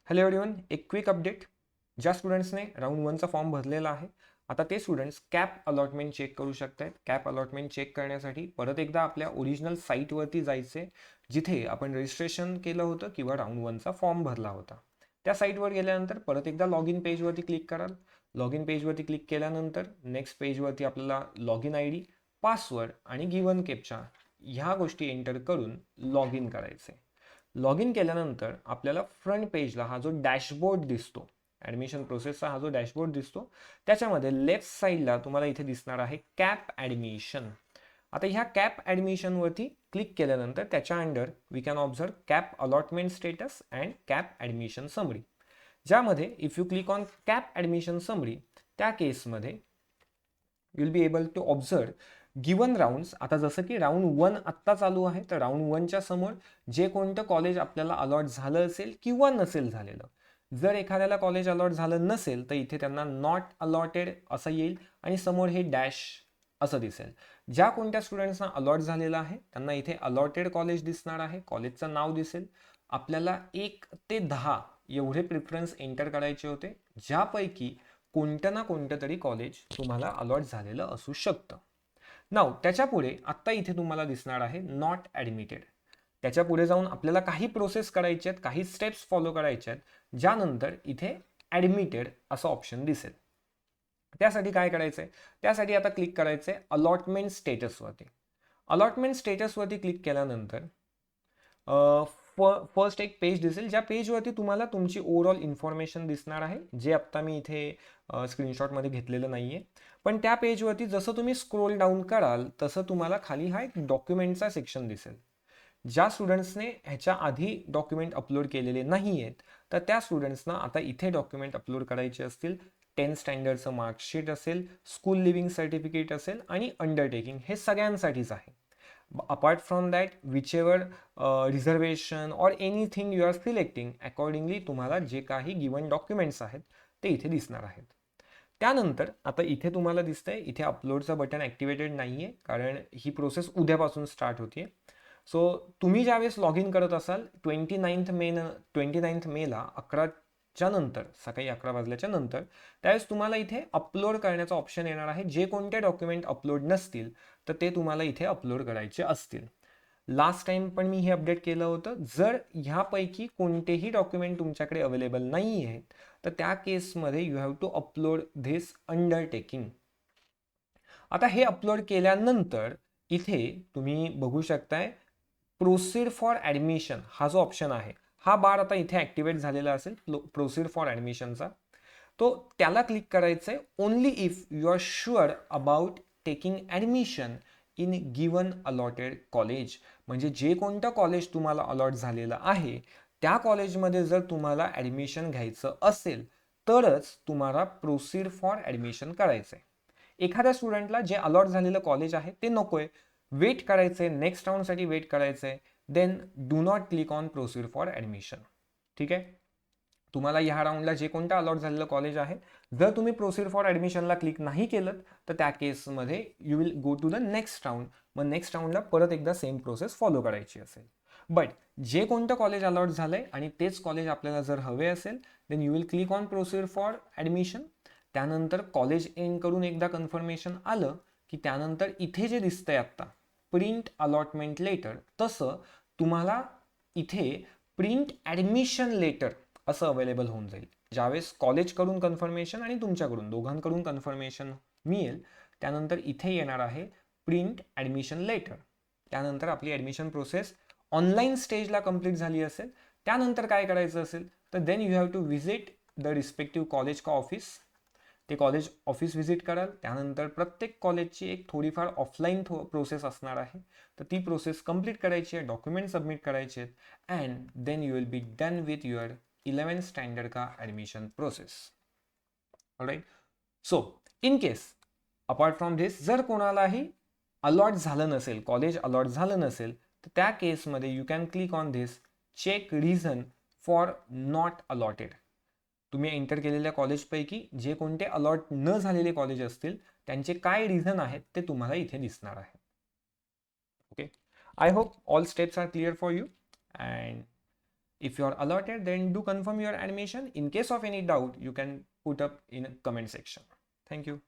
Hello everyone, एक quick update. ज्या स्टुडंट्सने round 1चा form भरलेला आहे, आता ते स्टुडंट्स कॅप अलॉटमेंट चेक करू शकतात. कॅप अलॉटमेंट चेक करण्यासाठी परत एकदा आपल्या ओरिजिनल साईटवरती जायचे, जिथे आपण रजिस्ट्रेशन केलं होतं किंवा राऊंड 1चा फॉर्म भरला होता. त्या साईटवर गेल्यानंतर परत एकदा लॉग इन पेजवरती क्लिक कराल. लॉग इन पेजवरती क्लिक केल्यानंतर नेक्स्ट पेजवरती आपल्याला लॉग इन ID, पासवर्ड आणि गिवन कॅप्चा ह्या गोष्टी एंटर करून लॉग इन करायचे. लॉग इन केल्यानंतर आपल्याला फ्रंट पेजला हा जो डॅशबोर्ड दिसतो, ॲडमिशन प्रोसेसचा हा जो डॅशबोर्ड दिसतो, त्याच्यामध्ये लेफ्ट साईडला तुम्हाला इथे दिसणार आहे कॅप ॲडमिशन. आता ह्या कॅप ॲडमिशनवरती क्लिक केल्यानंतर त्याच्या under we can observe CAP allotment status and CAP admission summary, ज्यामध्ये if you click on CAP admission summary, त्या केसमध्ये you will be able to observe given rounds. आता जसं की राऊंड 1 आत्ता चालू आहे, तर राऊंड 1च्या समोर जे कोणतं कॉलेज आपल्याला अलॉट झालं असेल किंवा नसेल झालेलं, जर एखाद्याला कॉलेज अलॉट झालं नसेल तर इथे त्यांना नॉट अलॉटेड असं येईल आणि समोर हे डॅश असं दिसेल. ज्या कोणत्या स्टुडंट्सना अलॉट झालेलं आहे त्यांना इथे अलॉटेड कॉलेज दिसणार आहे, कॉलेजचं नाव दिसेल. आपल्याला 1 ते 10 एवढे प्रिफरन्स एंटर करायचे होते, ज्यापैकी कोणतं ना कोणतं तरी कॉलेज तुम्हाला अलॉट झालेलं असू शकतं. नाव त्याच्या पुढे आत्ता इथे तुम्हाला दिसणार आहे नॉट ॲडमिटेड. त्याच्या पुढे जाऊन आपल्याला काही प्रोसेस करायचे आहेत, काही स्टेप्स फॉलो करायचे आहेत, ज्यानंतर इथे ॲडमिटेड असं ऑप्शन दिसेल. त्यासाठी काय करायचं आहे, त्यासाठी आता क्लिक करायचं आहे अलॉटमेंट स्टेटसवरती. अलॉटमेंट स्टेटसवरती क्लिक केल्यानंतर फर्स्ट एक पेज दिसेल, ज्या पेजवरती तुम्हाला तुमची ओव्हरऑल इन्फॉर्मेशन दिसणार आहे, जे आत्ता मी इथे स्क्रीनशॉटमध्ये घेतलेलं नाही आहे. पण त्या पेजवरती जसं तुम्ही स्क्रोल डाऊन कराल तसं तुम्हाला खाली हा एक डॉक्युमेंटचा सेक्शन दिसेल. ज्या स्टुडंट्सने ह्याच्या आधी डॉक्युमेंट अपलोड केलेले नाही आहेत, तर त्या स्टुडंट्सना आता इथे डॉक्युमेंट अपलोड करायचे असतील. 10th स्टँडर्डचं मार्कशीट असेल, स्कूल लिव्हिंग सर्टिफिकेट असेल आणि अंडरटेकिंग, हे सगळ्यांसाठीच आहे. Apart from that whichever reservation or anything you are selecting accordingly तुम्हाला जे काही गिवन डॉक्युमेंट्स आहेत ते इथे दिसणार आहेत. त्यानंतर आता इथे तुम्हाला दिसतंय इथे अपलोडचं बटन ॲक्टिवेटेड नाही आहे, कारण ही प्रोसेस उद्यापासून स्टार्ट होते. सो तुम्ही ज्यावेळेस लॉग इन करत असाल 29th मेला 11च्या नंतर, सकाळी 11 वाजल्याच्या नंतर, त्यावेळेस तुम्हाला इथे अपलोड करण्याचा ऑप्शन येणार आहे. जे कोणते डॉक्युमेंट अपलोड नसतील तर ते तुम्हाला इथे अपलोड करायचे असतील. लास्ट टाइम पण मी हे अपडेट केलं होतं. जर ह्यापैकी कोणतेही डॉक्युमेंट तुमच्याकडे अवेलेबल नाही आहेत तर त्या केसमध्ये you have to upload this undertaking. आता हे अपलोड केल्यानंतर इथे तुम्ही बघू शकताय प्रोसीड फॉर ॲडमिशन हा जो ऑप्शन आहे, हा बार आता इथे ॲक्टिवेट झालेला असेल प्रोसीड फॉर ॲडमिशनचा. तो त्याला क्लिक करायचं आहे only if you are sure about taking admission in given allotted college. म्हणजे जे कोणतं कॉलेज तुम्हाला अलॉट झालेलं आहे त्या कॉलेजमध्ये जर तुम्हाला ॲडमिशन घ्यायचं असेल तरच तुम्हाला प्रोसीड फॉर ॲडमिशन करायचं आहे. एखाद्या स्टुडंटला जे अलॉट झालेलं कॉलेज आहे ते नको आहे, वेट करायचं आहे, नेक्स्ट राऊंडसाठी वेट करायचं आहे, then do not click on proceed for admission. ठीक आहे. तुम्हाला ह्या राऊंडला जे कोणतं अलॉट झालेलं कॉलेज आहे, जर तुम्ही प्रोसीड फॉर ॲडमिशनला क्लिक नाही केलं तर त्या केसमध्ये you will go to the next round. मग नेक्स्ट राऊंडला परत एकदा सेम प्रोसेस फॉलो करायची असेल. बट जे कोणतं कॉलेज अलॉट झालं आहे आणि तेच कॉलेज आपल्याला जर हवे असेल then you will click on proceed for admission. त्यानंतर कॉलेज एंड करून एकदा कन्फर्मेशन आलं की त्यानंतर इथे जे दिसतंय आत्ता प्रिंट अलॉटमेंट लेटर, तसं तुम्हाला इथे प्रिंट ॲडमिशन लेटर असं अवेलेबल होऊन जाईल. ज्यावेळेस कॉलेजकडून कन्फर्मेशन आणि तुमच्याकडून दोघांकडून कन्फर्मेशन मिळेल त्यानंतर इथे येणार आहे प्रिंट ॲडमिशन लेटर. त्यानंतर आपली ॲडमिशन प्रोसेस ऑनलाईन स्टेजला कंप्लीट झाली असेल. त्यानंतर काय करायचं असेल तर then you have to visit the respective college का ऑफिस. ते कॉलेज ऑफिस व्हिजिट कराल. त्यानंतर प्रत्येक कॉलेजची एक थोडीफार ऑफलाईन प्रोसेस असणार आहे, तर ती प्रोसेस कंप्लीट करायची आहे, डॉक्युमेंट सबमिट करायचे आहेत, and then you will be done with your 11th standard का admission process. Alright. So in case apart from this जर कोणालाही अलॉट झालं नसेल, कॉलेज अलॉट झालं नसेल, तर त्या केसमध्ये you can click on this check reason for not allotted. तुम्ही एंटर केलेल्या कॉलेजपैकी जे कोणते अलॉट न झालेले कॉलेज असतील त्यांचे काय रिझन आहेत ते तुम्हाला इथे दिसणार आहे. Okay. I hope all steps are clear for you and If you are allotted, then do confirm your admission. In case of any doubt, you can put up in a comment section. Thank you.